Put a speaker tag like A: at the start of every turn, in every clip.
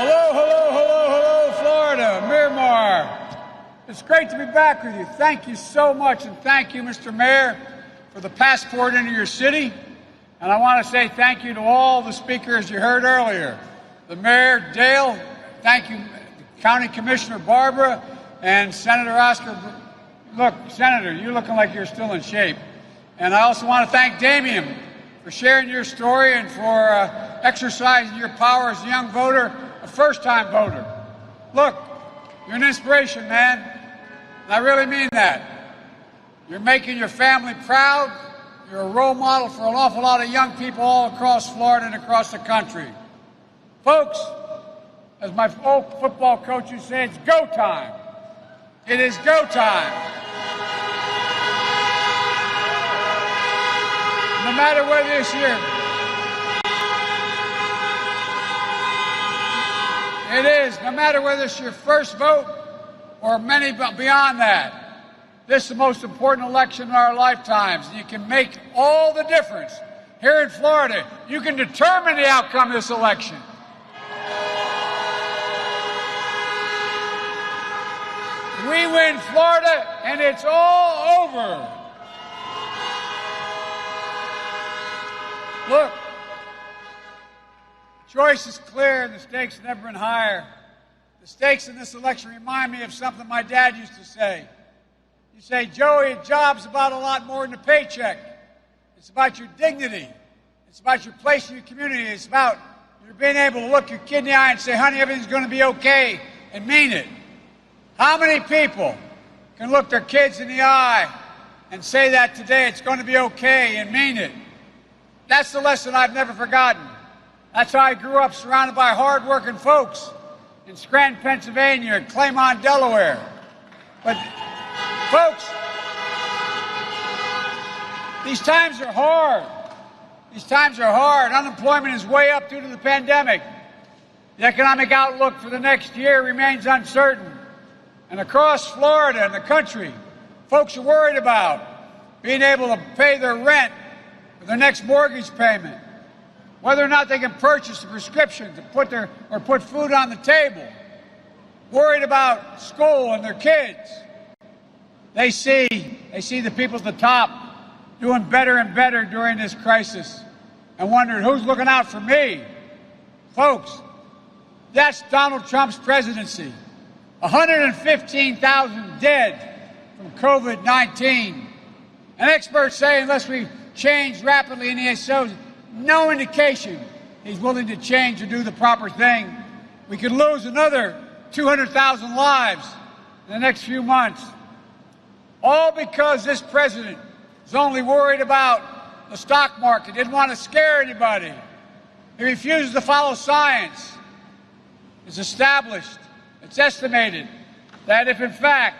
A: Hello, hello, hello, hello, Florida, Miramar. It's great to be back with you. Thank you so much, and thank you, Mr. Mayor, for the passport into your city. And I want to say thank you to all the speakers you heard earlier. The Mayor, Dale, thank you, County Commissioner Barbara, and Senator Oscar. Look, Senator, you're looking like you're still in shape. And I also want to thank Damien for sharing your story and for exercising your power as a young voter, a first-time voter. Look, you're an inspiration, man, and I really mean that. You're making your family proud. You're a role model for an awful lot of young people all across Florida and across the country. Folks, as my old football coach used to say, it's go time. It is go time. No matter whether this year, it is, no matter whether it's your first vote or many beyond that, this is the most important election in our lifetimes. You can make all the difference. Here in Florida, you can determine the outcome of this election. We win Florida, and it's all over. Look, the choice is clear, and the stakes have never been higher. The stakes in this election remind me of something my dad used to say. You say, Joey, a job's about a lot more than a paycheck. It's about your dignity. It's about your place in your community. It's about you being able to look your kid in the eye and say, honey, everything's going to be okay, and mean it. How many people can look their kids in the eye and say that today, it's going to be okay, and mean it? That's the lesson I've never forgotten. That's how I grew up, surrounded by hard-working folks in Scranton, Pennsylvania, and Claymont, Delaware. But, folks, these times are hard. These times are hard. Unemployment is way up due to the pandemic. The economic outlook for the next year remains uncertain. And across Florida and the country, folks are worried about being able to pay their rent or their next mortgage payment, whether or not they can purchase a prescription to put food on the table, worried about school and their kids. They see the people at the top doing better and better during this crisis and wondering who's looking out for me. Folks, that's Donald Trump's presidency. 115,000 dead from COVID-19. And experts say unless we change rapidly, and he shows no indication he's willing to change or do the proper thing, we could lose another 200,000 lives in the next few months. All because this president is only worried about the stock market, didn't want to scare anybody. He refuses to follow science. It's established, it's estimated that if in fact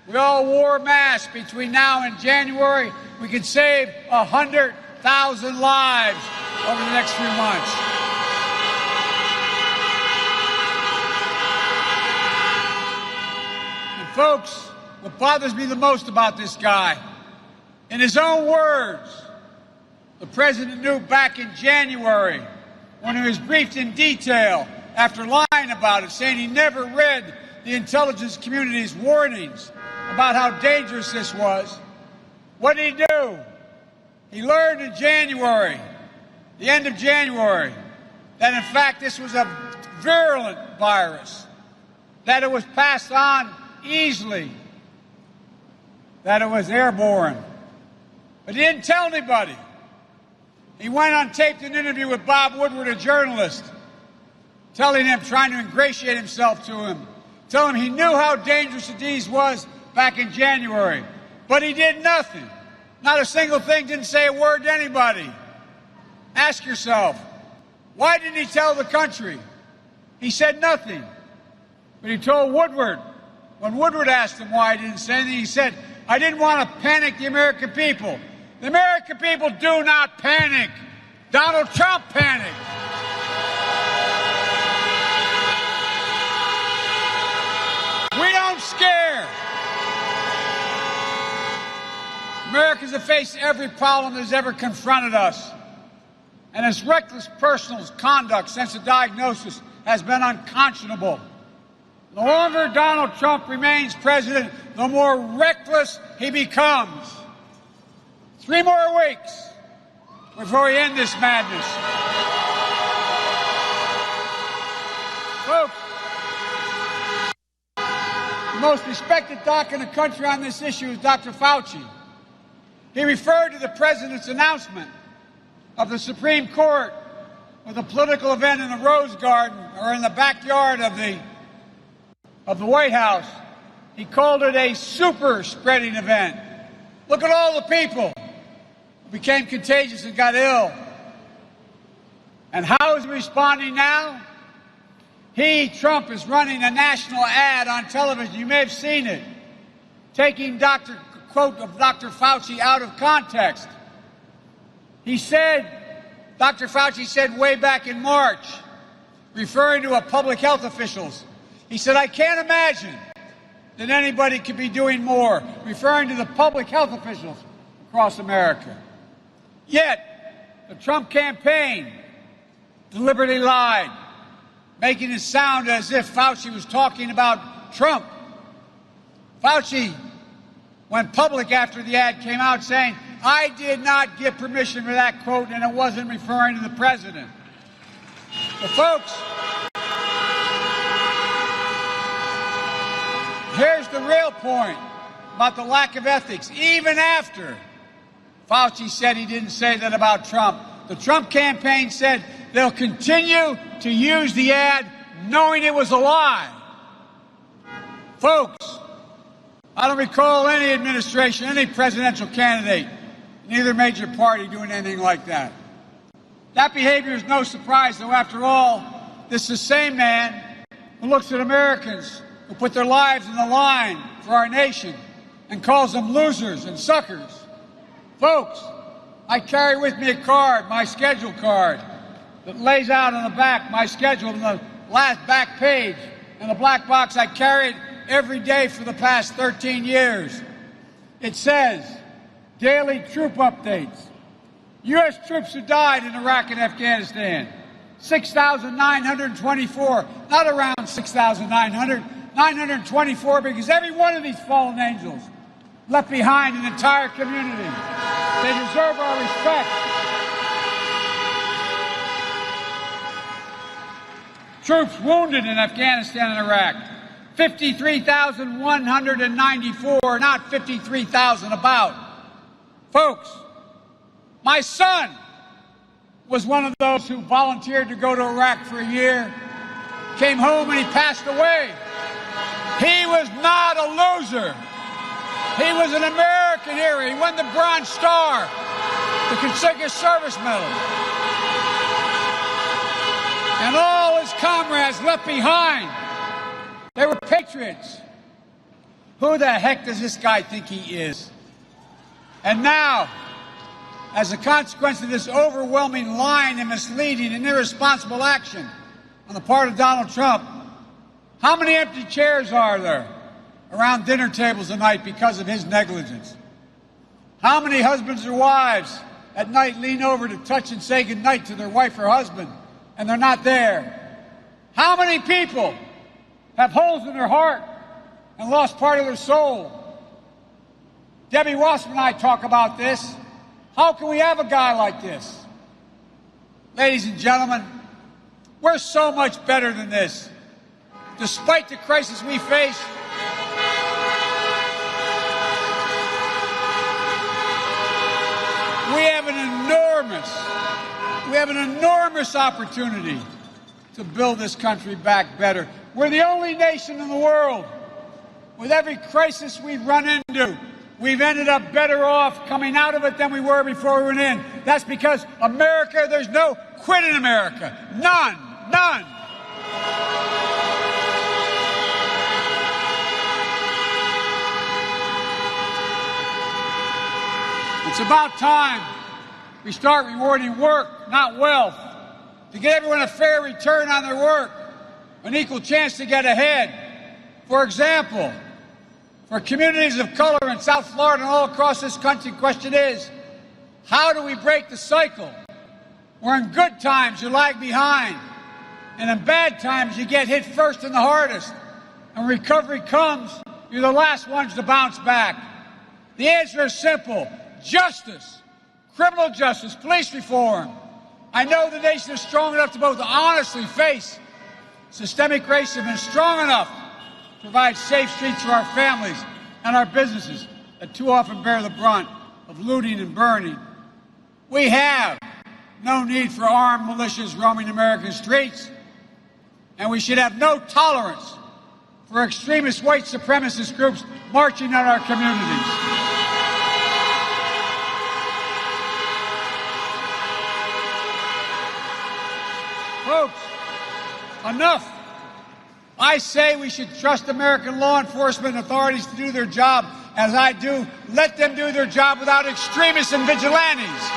A: we all wore masks between now and January, we could save 100,000 lives over the next few months. And folks, what bothers me the most about this guy, in his own words, the president knew back in January when he was briefed in detail after lying about it, saying he never read the intelligence community's warnings about how dangerous this was. What did he do? He learned in January, the end of January, that in fact this was a virulent virus, that it was passed on easily, that it was airborne. But he didn't tell anybody. He went on taped an interview with Bob Woodward, a journalist, telling him, trying to ingratiate himself to him, telling him he knew how dangerous the disease was back in January. But he did nothing. Not a single thing, didn't say a word to anybody. Ask yourself, why didn't he tell the country? He said nothing. But he told Woodward, when Woodward asked him why he didn't say anything, he said, I didn't want to panic the American people. The American people do not panic. Donald Trump panicked. We don't scare. Americans have faced every problem that has ever confronted us. And its reckless personal conduct since the diagnosis has been unconscionable. The longer Donald Trump remains president, the more reckless he becomes. 3 more weeks before we end this madness. Folks, the most respected doc in the country on this issue is Dr. Fauci. He referred to the president's announcement of the Supreme Court with a political event in the Rose Garden or in the backyard of the White House. He called it a super spreading event. Look at all the people who became contagious and got ill. And how is he responding now? He, Trump, is running a national ad on television. You may have seen it, taking quote of Dr. Fauci out of context. He said, Dr. Fauci said way back in March, referring to public health officials, he said, I can't imagine that anybody could be doing more, referring to the public health officials across America. Yet, the Trump campaign deliberately lied, making it sound as if Fauci was talking about Trump. Fauci went public after the ad came out saying, I did not give permission for that quote, and it wasn't referring to the president. But folks, here's the real point about the lack of ethics. Even after Fauci said he didn't say that about Trump, the Trump campaign said they'll continue to use the ad knowing it was a lie. Folks, I don't recall any administration, any presidential candidate in either major party doing anything like that. That behavior is no surprise, though, after all, this is the same man who looks at Americans who put their lives on the line for our nation and calls them losers and suckers. Folks, I carry with me a card, my schedule card, that lays out on the back my schedule on the last back page. In the black box, I carry it every day for the past 13 years. It says, daily troop updates. U.S. troops who died in Iraq and Afghanistan, 6,924, not around 6,900, 924, because every one of these fallen angels left behind an entire community. They deserve our respect. Troops wounded in Afghanistan and Iraq, 53,194, not 53,000 about. Folks, my son was one of those who volunteered to go to Iraq for a year, came home and he passed away. He was not a loser. He was an American hero. He won the Bronze Star, the Distinguished Service Medal. And all his comrades left behind, they were patriots. Who the heck does this guy think he is? And now, as a consequence of this overwhelming lying and misleading and irresponsible action on the part of Donald Trump, how many empty chairs are there around dinner tables tonight because of his negligence? How many husbands or wives at night lean over to touch and say goodnight to their wife or husband, and they're not there? How many people have holes in their heart and lost part of their soul? Debbie Wasserman and I talk about this. How can we have a guy like this? Ladies and gentlemen, we're so much better than this. Despite the crisis we face, we have an enormous opportunity to build this country back better. We're the only nation in the world. With every crisis we've run into, we've ended up better off coming out of it than we were before we went in. That's because America, there's no quit in America. None. None. It's about time we start rewarding work, not wealth, to get everyone a fair return on their work, an equal chance to get ahead. For example, for communities of color in South Florida and all across this country, the question is, how do we break the cycle where in good times you lag behind And in bad times, you get hit first and the hardest. And when recovery comes, you're the last ones to bounce back. The answer is simple: justice, criminal justice, police reform. I know the nation is strong enough to both honestly face systemic racism and strong enough to provide safe streets for our families and our businesses that too often bear the brunt of looting and burning. We have no need for armed militias roaming American streets, and we should have no tolerance for extremist white supremacist groups marching on our communities. Folks, enough. I say we should trust American law enforcement authorities to do their job as I do. Let them do their job without extremists and vigilantes.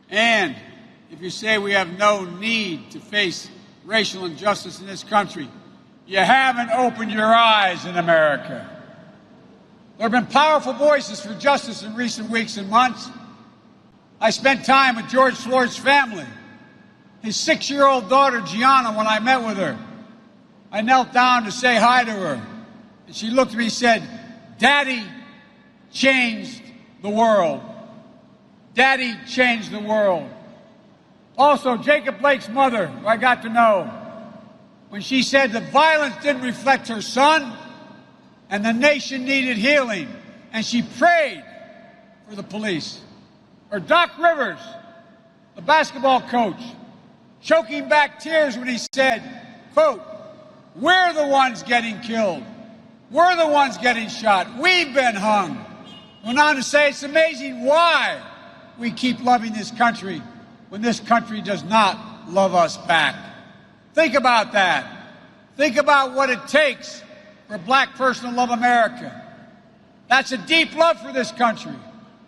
A: And if you say we have no need to face racial injustice in this country, you haven't opened your eyes in America. There have been powerful voices for justice in recent weeks and months. I spent time with George Floyd's family, his 6-year-old daughter, Gianna, when I met with her. I knelt down to say hi to her, and she looked at me and said, "Daddy changed the world. Daddy changed the world." Also, Jacob Blake's mother, who I got to know, when she said the violence didn't reflect her son and the nation needed healing, and she prayed for the police. Or Doc Rivers, the basketball coach, choking back tears when he said, quote, "We're the ones getting killed. We're the ones getting shot. We've been hung." Went on to say it's amazing why we keep loving this country when this country does not love us back. Think about that. Think about what it takes for a black person to love America. That's a deep love for this country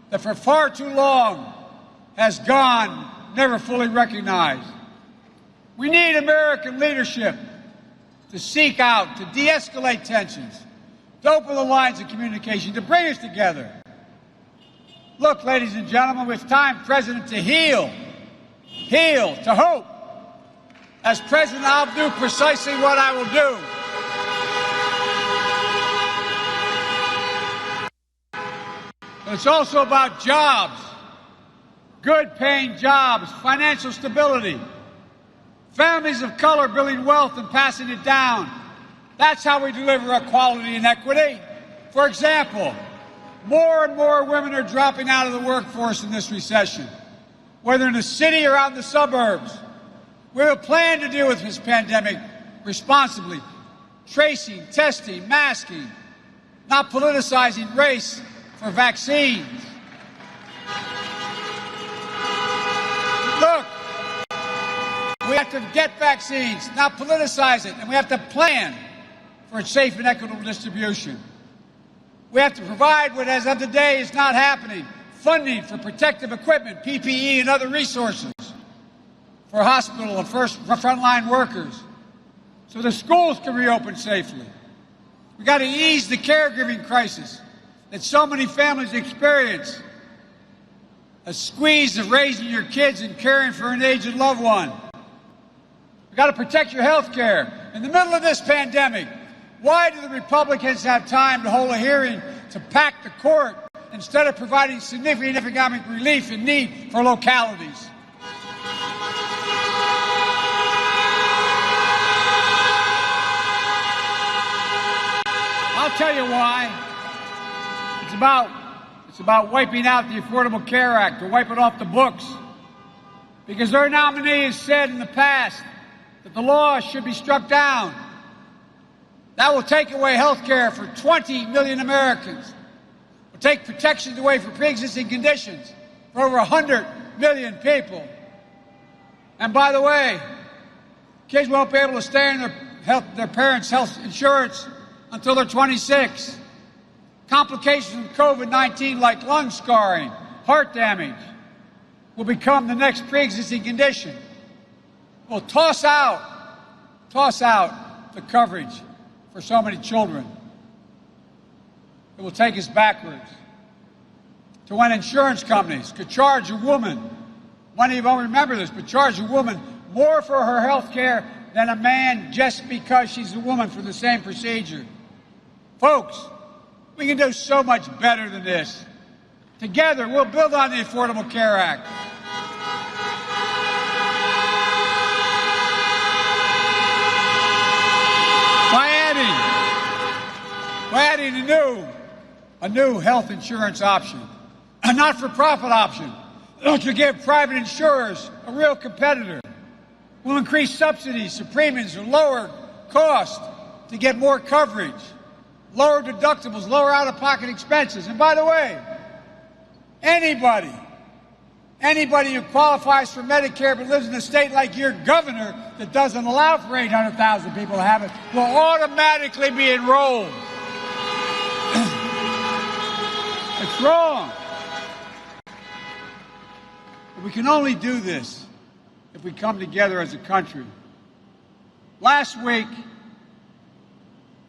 A: that for far too long has gone never fully recognized. We need American leadership to seek out, to de-escalate tensions, to open the lines of communication, to bring us together. Look, ladies and gentlemen, it's time, President, to heal, to hope. As President, I'll do precisely what I will do. But it's also about jobs, good-paying jobs, financial stability, families of color building wealth and passing it down. That's how we deliver equality and equity. For example, more and more women are dropping out of the workforce in this recession, whether in the city or out in the suburbs. We have a plan to deal with this pandemic responsibly, tracing, testing, masking, not politicizing race for vaccines. Look, we have to get vaccines, not politicize it, and we have to plan for its safe and equitable distribution. We have to provide what, as of today, is not happening: funding for protective equipment, PPE, and other resources for hospital and frontline workers, so the schools can reopen safely. We've got to ease the caregiving crisis that so many families experience, a squeeze of raising your kids and caring for an aged loved one. We've got to protect your health care. In the middle of this pandemic, why do the Republicans have time to hold a hearing to pack the court instead of providing significant economic relief in need for localities? I'll tell you why. It's about wiping out the Affordable Care Act, to wipe it off the books. Because their nominee has said in the past that the law should be struck down. That will take away health care for 20 million Americans. It will take protections away for pre-existing conditions for over 100 million people. And by the way, kids won't be able to stay in their parents' health insurance until they're 26. Complications of COVID-19 like lung scarring, heart damage, will become the next pre-existing condition. We'll toss out the coverage for so many children. It will take us backwards. to when insurance companies could charge a woman, many of you won't remember this, but charge a woman more for her health care than a man just because she's a woman for the same procedure. Folks, we can do so much better than this. Together, we'll build on the Affordable Care Act. By adding a new health insurance option, a not-for-profit option, to give private insurers a real competitor. We'll increase subsidies to premiums or lower costs to get more coverage, lower deductibles, lower out-of-pocket expenses. And by the way, anybody who qualifies for Medicare but lives in a state like your governor that doesn't allow for 800,000 people to have it will automatically be enrolled. It's wrong. But we can only do this if we come together as a country. Last week,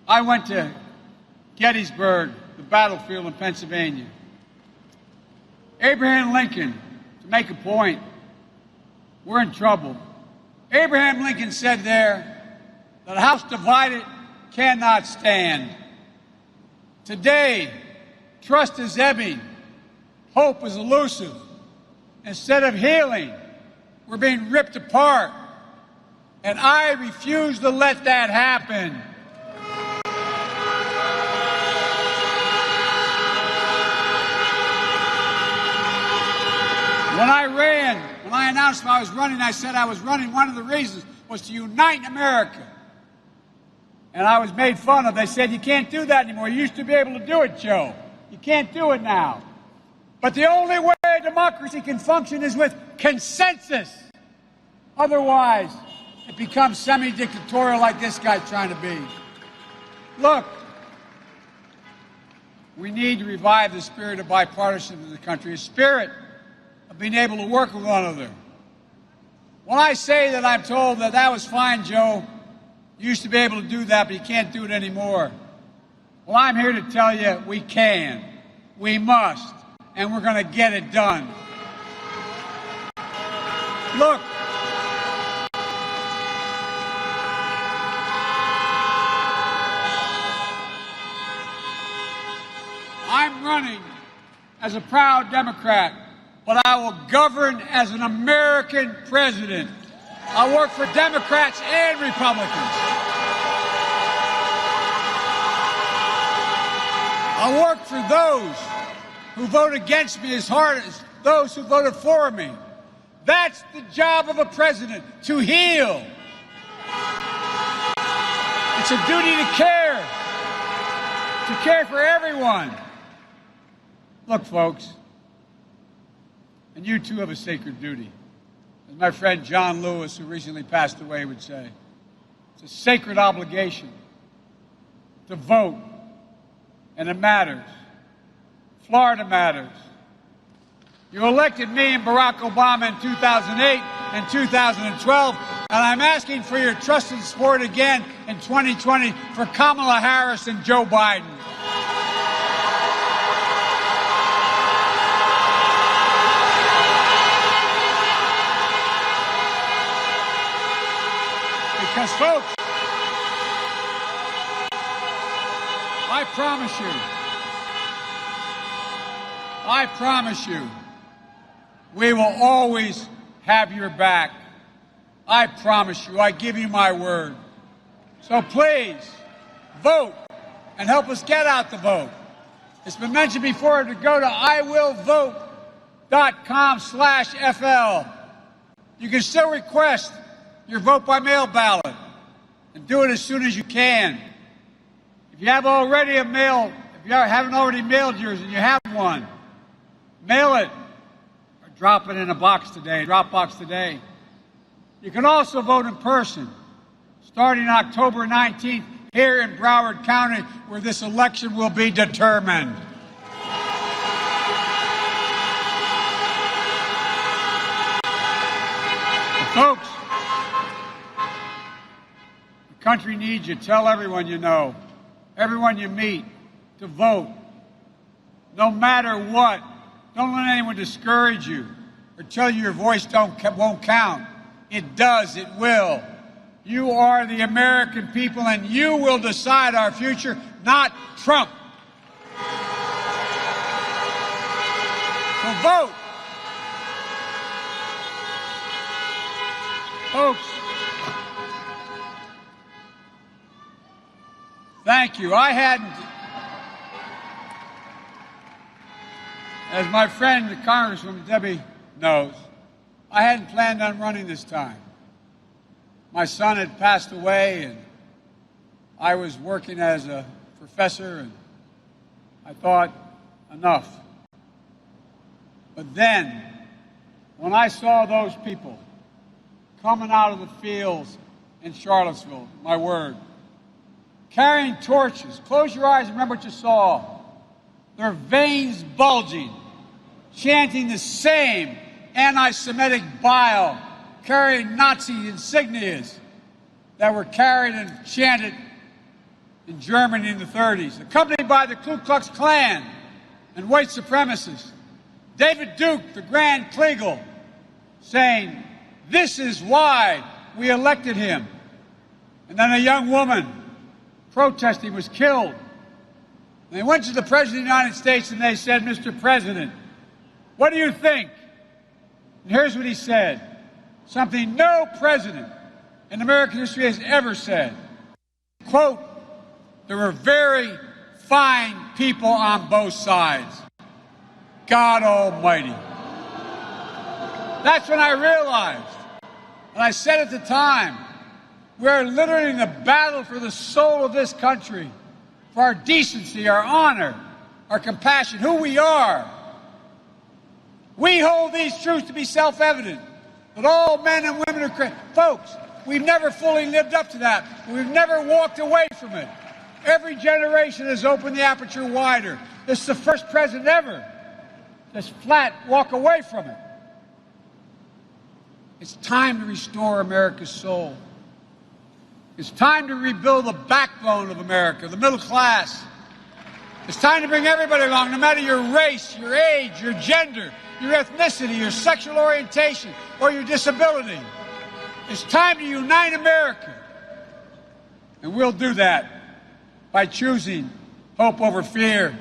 A: I went to Gettysburg, the battlefield in Pennsylvania. Abraham Lincoln, to make a point, we're in trouble. Abraham Lincoln said there that a house divided cannot stand. Today, trust is ebbing, hope is elusive. Instead of healing, we're being ripped apart. And I refuse to let that happen. When I announced I was running, I said I was running. One of the reasons was to unite America. And I was made fun of. They said, you can't do that anymore. You used to be able to do it, Joe. You can't do it now. But the only way a democracy can function is with consensus. Otherwise, it becomes semi-dictatorial like this guy's trying to be. Look, we need to revive the spirit of bipartisanship in the country, a spirit of being able to work with one another. When I say that I'm told that was fine, Joe, you used to be able to do that, but you can't do it anymore. Well, I'm here to tell you we can, we must, and we're going to get it done. Look, I'm running as a proud Democrat, but I will govern as an American president. I work for Democrats and Republicans. I work for those who vote against me as hard as those who voted for me. That's the job of a president, to heal. It's a duty to care for everyone. Look, folks, and you too have a sacred duty. As my friend John Lewis, who recently passed away, would say, it's a sacred obligation to vote, and it matters. Florida matters. You elected me and Barack Obama in 2008 and 2012, and I'm asking for your trust and support again in 2020 for Kamala Harris and Joe Biden. Because, folks, I promise you, we will always have your back. I promise you, I give you my word. So please, vote and help us get out the vote. It's been mentioned before to go to iwillvote.com/FL. You can still request your vote by mail ballot, and do it as soon as you can. If you haven't already mailed yours and you have one, mail it or drop it in a box today, Dropbox today. You can also vote in person, starting October 19th here in Broward County, where this election will be determined. But folks, the country needs you. Tell everyone you know, everyone you meet, to vote. No matter what, Don't let anyone discourage you or tell you your voice won't count. It does. It will. You are the American people, and you will decide our future, not Trump. So vote. Folks, thank you. I hadn't, as my friend, Congresswoman Debbie knows, I hadn't planned on running this time. My son had passed away, and I was working as a professor, and I thought, enough. But then, when I saw those people coming out of the fields in Charlottesville, my word, carrying torches, close your eyes and remember what you saw, their veins bulging, chanting the same anti-Semitic bile, carrying Nazi insignias that were carried and chanted in Germany in the 30s, accompanied by the Ku Klux Klan and white supremacists. David Duke, the Grand Kleagle, saying, "This is why we elected him." And then a young woman protesting was killed. And they went to the President of the United States and they said, "Mr. President, what do you think?" And here's what he said, something no president in American history has ever said. Quote, "There were very fine people on both sides. God Almighty." That's when I realized, and I said at the time, we're literally in the battle for the soul of this country, for our decency, our honor, our compassion, who we are. We hold these truths to be self-evident, that all men and women are created. Folks, we've never fully lived up to that. We've never walked away from it. Every generation has opened the aperture wider. This is the first president ever just flat walk away from it. It's time to restore America's soul. It's time to rebuild the backbone of America, the middle class. It's time to bring everybody along, no matter your race, your age, your gender, your ethnicity, your sexual orientation, or your disability. It's time to unite America. And we'll do that by choosing hope over fear,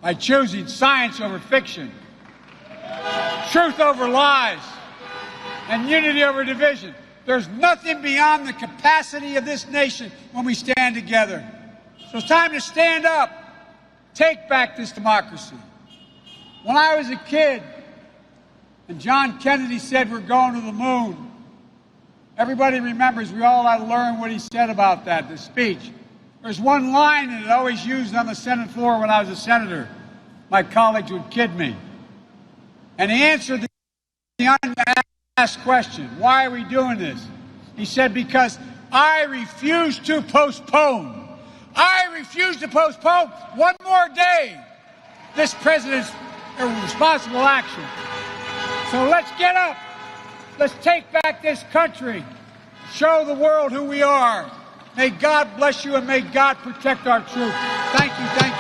A: by choosing science over fiction, truth over lies, and unity over division. There's nothing beyond the capacity of this nation when we stand together. So it's time to stand up, take back this democracy. When I was a kid, and John Kennedy said we're going to the moon, everybody remembers, we all had to learn what he said about that, the speech. There's one line that I always used on the Senate floor when I was a senator. My colleagues would kid me. And he answered the unasked question, why are we doing this? He said, because I refuse to postpone. I refuse to postpone one more day this president's irresponsible action. So let's get up. Let's take back this country. Show the world who we are. May God bless you and may God protect our troops. Thank you.